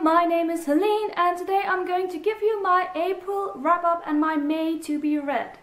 my name is Helene and today I'm going to give you my April wrap up and my May to be read.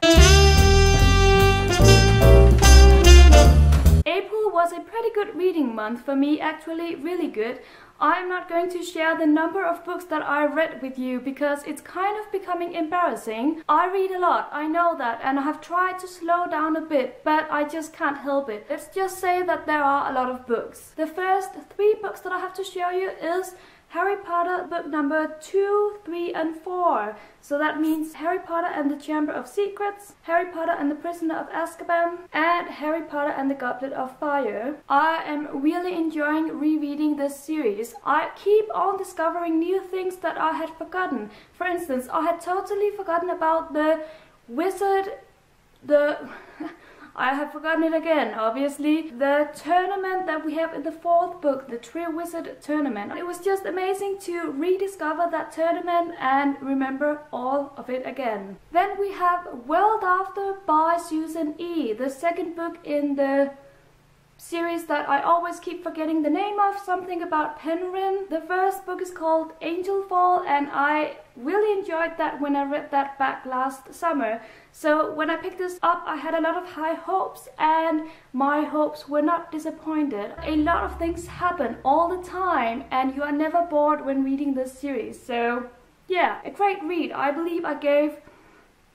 April was a pretty good reading month for me, actually really good. I'm not going to share the number of books that I read with you because it's kind of becoming embarrassing. I read a lot, I know that, and I have tried to slow down a bit, but I just can't help it. Let's just say that there are a lot of books. The first 3 books that I have to show you is Harry Potter book number 2, 3 and 4. So that means Harry Potter and the Chamber of Secrets, Harry Potter and the Prisoner of Azkaban, and Harry Potter and the Goblet of Fire. I am really enjoying rereading this series. I keep on discovering new things that I had forgotten. For instance, I had totally forgotten about the wizard, I have forgotten it again, obviously. The tournament that we have in the 4th book, the Tree Wizard Tournament. It was just amazing to rediscover that tournament and remember all of it again. Then we have World After by Susan E., the 2nd book in the series that I always keep forgetting the name of, something about Penryn. The first book is called Angel Fall and I really enjoyed that when I read that back last summer. So when I picked this up I had a lot of high hopes and my hopes were not disappointed. A lot of things happen all the time and you are never bored when reading this series. So yeah, a great read. I believe I gave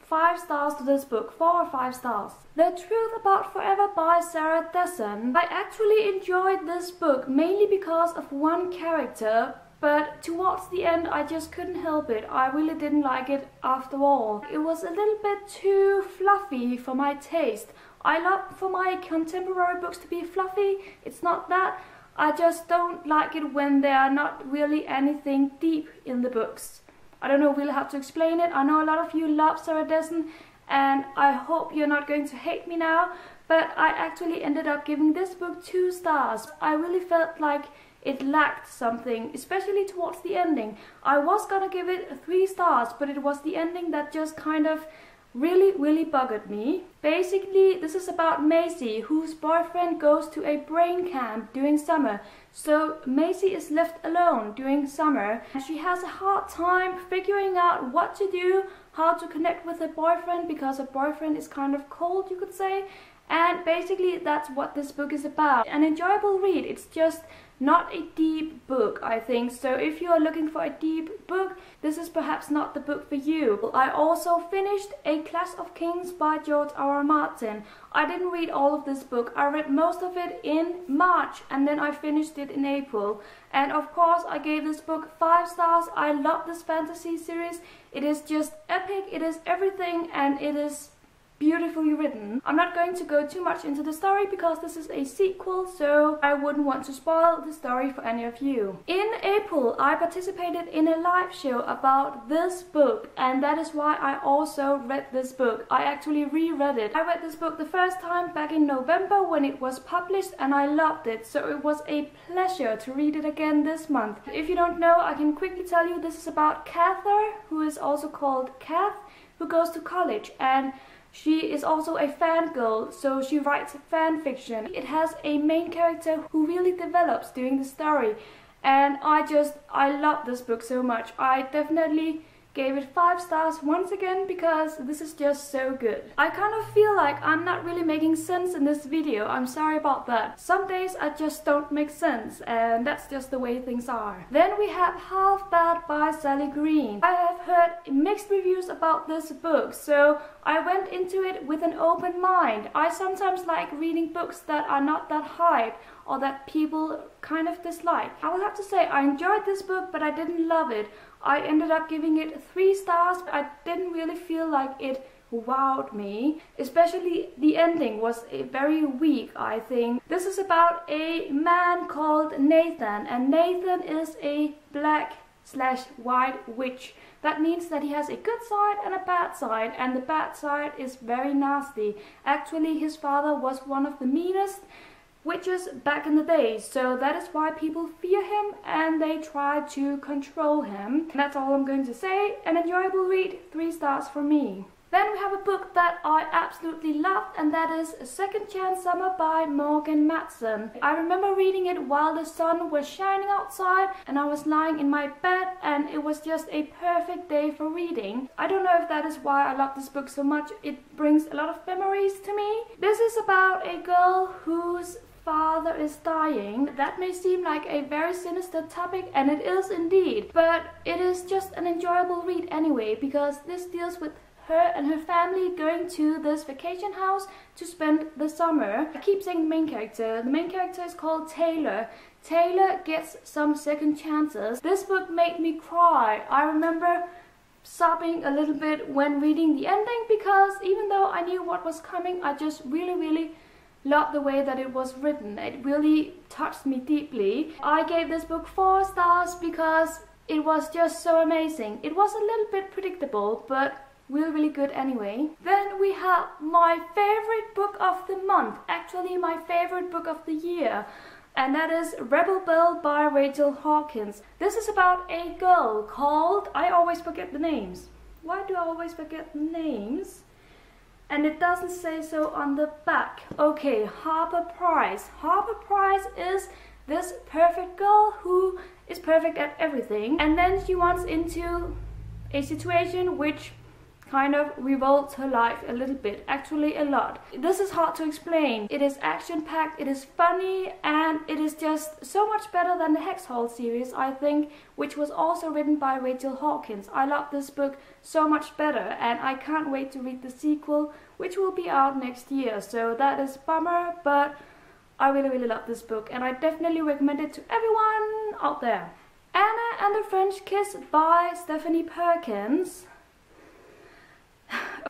5 stars to this book, 4 or 5 stars. The Truth About Forever by Sarah Dessen. I actually enjoyed this book mainly because of one character, but towards the end I just couldn't help it. I really didn't like it after all. It was a little bit too fluffy for my taste. I love for my contemporary books to be fluffy. It's not that. I just don't like it when there are not really anything deep in the books. I don't know really how to explain it. I know a lot of you love Sarah Dessen and I hope you're not going to hate me now, but I actually ended up giving this book 2 stars. I really felt like it lacked something, especially towards the ending. I was gonna give it 3 stars, but it was the ending that just kind of really bugged me. Basically, this is about Macy, whose boyfriend goes to a brain camp during summer. So Macy is left alone during summer. She has a hard time figuring out what to do, how to connect with her boyfriend, because her boyfriend is kind of cold, you could say. And basically that's what this book is about. An enjoyable read. It's just not a deep book, I think. So if you are looking for a deep book, this is perhaps not the book for you. I also finished A Clash of Kings by George R.R. Martin. I didn't read all of this book. I read most of it in March and then I finished it in April. And of course I gave this book 5 stars. I love this fantasy series. It is just epic, it is everything, and it is beautifully written. I'm not going to go too much into the story because this is a sequel, so I wouldn't want to spoil the story for any of you. In April, I participated in a live show about this book, and that is why I also read this book. I actually reread it. I read this book the first time back in November when it was published, and I loved it, so it was a pleasure to read it again this month. If you don't know, I can quickly tell you this is about Cather, who is also called Kath, who goes to college, and she is also a fangirl, so she writes fan fiction. It has a main character who really develops during the story, and I love this book so much. I definitely gave it 5 stars once again because this is just so good. I kind of feel like I'm not really making sense in this video. I'm sorry about that. Some days I just don't make sense and that's just the way things are. Then we have Half Bad by Sally Green. I have heard mixed reviews about this book, so I went into it with an open mind. I sometimes like reading books that are not that hype or that people kind of dislike. I will have to say I enjoyed this book, but I didn't love it. I ended up giving it 3 stars. I didn't really feel like it wowed me. Especially the ending was very weak, I think. This is about a man called Nathan, and Nathan is a black/white witch. That means that he has a good side and a bad side, and the bad side is very nasty. Actually, his father was one of the meanest witches back in the day, so that is why people fear him and they try to control him. That's all I'm going to say. An enjoyable read, 3 stars for me. Then we have a book that I absolutely loved, and that is A Second Chance Summer by Morgan Matson. I remember reading it while the sun was shining outside and I was lying in my bed, and it was just a perfect day for reading. I don't know if that is why I love this book so much. It brings a lot of memories to me. This is about a girl whose father is dying. That may seem like a very sinister topic, and it is indeed, but it is just an enjoyable read anyway, because this deals with her and her family going to this vacation house to spend the summer. I keep saying the main character. The main character is called Taylor. Taylor gets some second chances. This book made me cry. I remember sobbing a little bit when reading the ending, because even though I knew what was coming, I just really loved the way that it was written. It really touched me deeply. I gave this book 4 stars because it was just so amazing. It was a little bit predictable, but really good anyway. Then we have my favorite book of the month, actually my favorite book of the year, and that is Rebel Belle by Rachel Hawkins. This is about a girl called, I always forget the names. Why do I always forget the names? And it doesn't say so on the back. Okay, Harper Price. Harper Price is this perfect girl who is perfect at everything, and then she wants into a situation which kind of revolves her life a little bit, actually a lot. This is hard to explain. It is action-packed, it is funny, and it is just so much better than the Hex Hall series, I think, which was also written by Rachel Hawkins. I love this book so much better, and I can't wait to read the sequel, which will be out next year, so that is a bummer, but I really love this book, and I definitely recommend it to everyone out there. Anna and the French Kiss by Stephanie Perkins.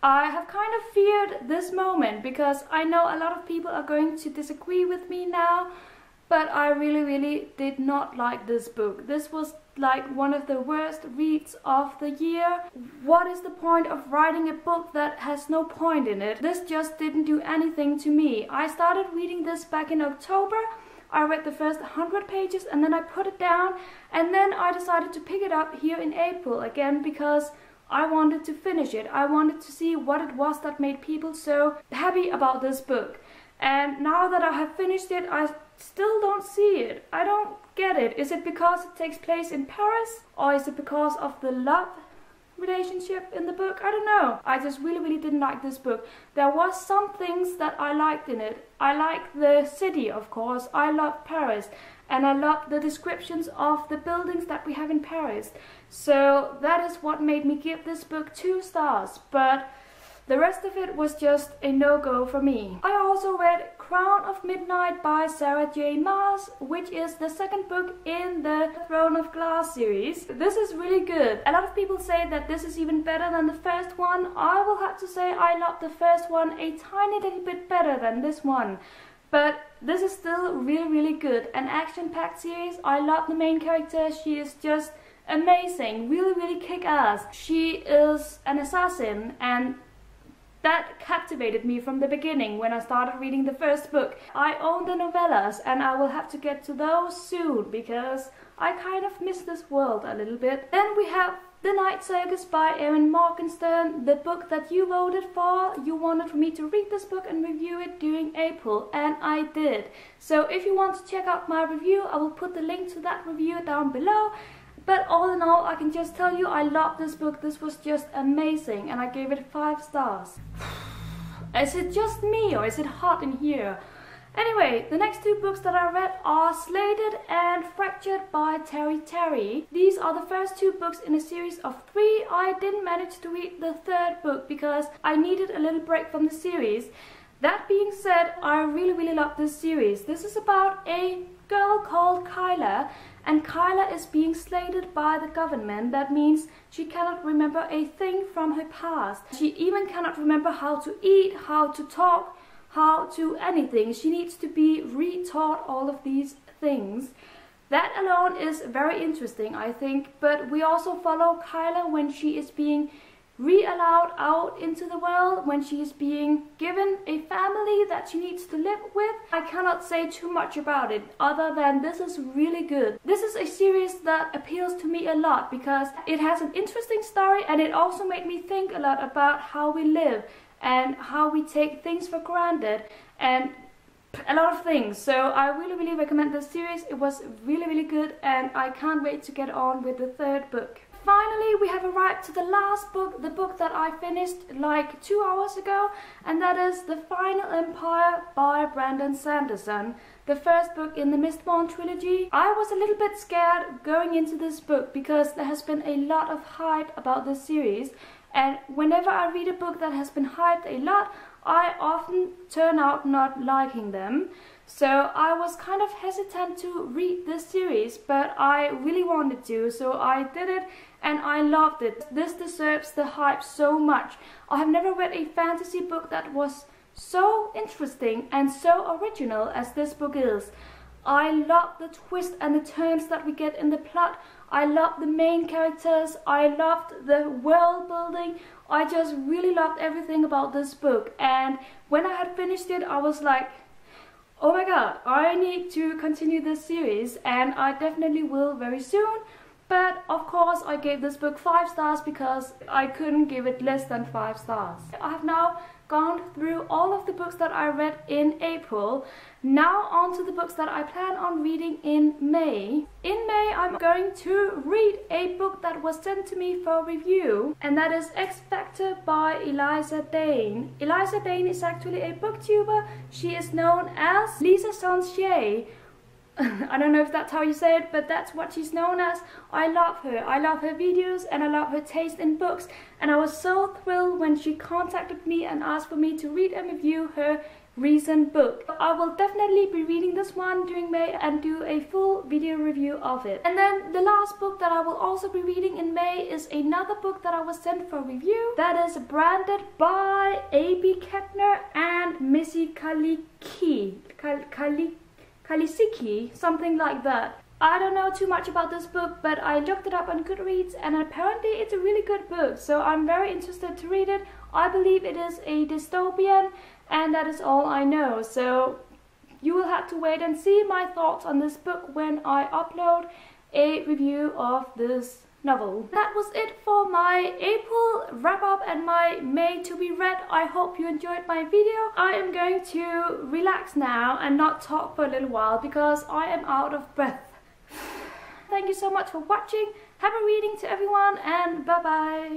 I have kind of feared this moment because I know a lot of people are going to disagree with me now, but I really did not like this book. This was like one of the worst reads of the year. What is the point of writing a book that has no point in it? This just didn't do anything to me. I started reading this back in October. I read the first 100 pages and then I put it down, and then I decided to pick it up here in April again because I wanted to finish it. I wanted to see what it was that made people so happy about this book. And now that I have finished it, I still don't see it. I don't get it. Is it because it takes place in Paris? Or is it because of the love relationship in the book? I don't know. I just really didn't like this book. There was some things that I liked in it. I like the city, of course. I love Paris. And I love the descriptions of the buildings that we have in Paris. So that is what made me give this book 2 stars. But the rest of it was just a no-go for me. I also read Crown of Midnight by Sarah J. Maas, which is the second book in the Throne of Glass series. This is really good. A lot of people say that this is even better than the first one. I will have to say I love the first one a tiny little bit better than this one. But this is still really good. An action-packed series. I love the main character. She is just amazing. Really kick-ass. She is an assassin, and that captivated me from the beginning when I started reading the first book. I own the novellas, and I will have to get to those soon because I kind of miss this world a little bit. Then we have The Night Circus by Erin Morgenstern, the book that you voted for. You wanted for me to read this book and review it during April, and I did. So if you want to check out my review, I will put the link to that review down below. But all in all, I can just tell you I love this book. This was just amazing, and I gave it 5 stars. Is it just me, or is it hot in here? Anyway, the next 2 books that I read are Slated and Fractured by Terry Terry. These are the first 2 books in a series of 3. I didn't manage to read the 3rd book because I needed a little break from the series. That being said, I really love this series. This is about a girl called Kyla, and Kyla is being slated by the government. That means she cannot remember a thing from her past. She even cannot remember how to eat, how to talk, how to anything. She needs to be retaught all of these things. That alone is very interesting, I think, but we also follow Kyla when she is being re-allowed out into the world, when she is being given a family that she needs to live with. I cannot say too much about it other than this is really good. This is a series that appeals to me a lot because it has an interesting story, and it also made me think a lot about how we live and how we take things for granted and a lot of things. So I really recommend this series. It was really good, and I can't wait to get on with the third book. Finally, we have arrived to the last book, the book that I finished like 2 hours ago, and that is The Final Empire by Brandon Sanderson, the first book in the Mistborn trilogy. I was a little bit scared going into this book because there has been a lot of hype about this series, and whenever I read a book that has been hyped a lot, I often turn out not liking them. So I was kind of hesitant to read this series, but I really wanted to, so I did it, and I loved it. This deserves the hype so much. I have never read a fantasy book that was so interesting and so original as this book is. I love the twists and the turns that we get in the plot. I love the main characters. I loved the world building. I just really loved everything about this book, and when I had finished it, I was like, oh my god, I need to continue this series, and I definitely will very soon. But of course I gave this book 5 stars because I couldn't give it less than 5 stars. I have now gone through all of the books that I read in April. Now on to the books that I plan on reading in May. In May I'm going to read a book that was sent to me for review, and that is X Factor by Eliza Dane. Eliza Dane is actually a booktuber. She is known as Lisa Sancier. I don't know if that's how you say it, but that's what she's known as. I love her. I love her videos, and I love her taste in books, and I was so thrilled when she contacted me and asked for me to read and review her recent book. I will definitely be reading this one during May and do a full video review of it. And then the last book that I will also be reading in May is another book that I was sent for review. That is branded by A.B. Kettner and Missy Kalisicki, something like that. I don't know too much about this book, but I looked it up on Goodreads, and apparently it's a really good book, so I'm very interested to read it. I believe it is a dystopian, and that is all I know, so you will have to wait and see my thoughts on this book when I upload a review of this novel. That was it for my April wrap up and my May to be read. I hope you enjoyed my video. I am going to relax now and not talk for a little while because I am out of breath. Thank you so much for watching. Happy reading to everyone, and bye bye.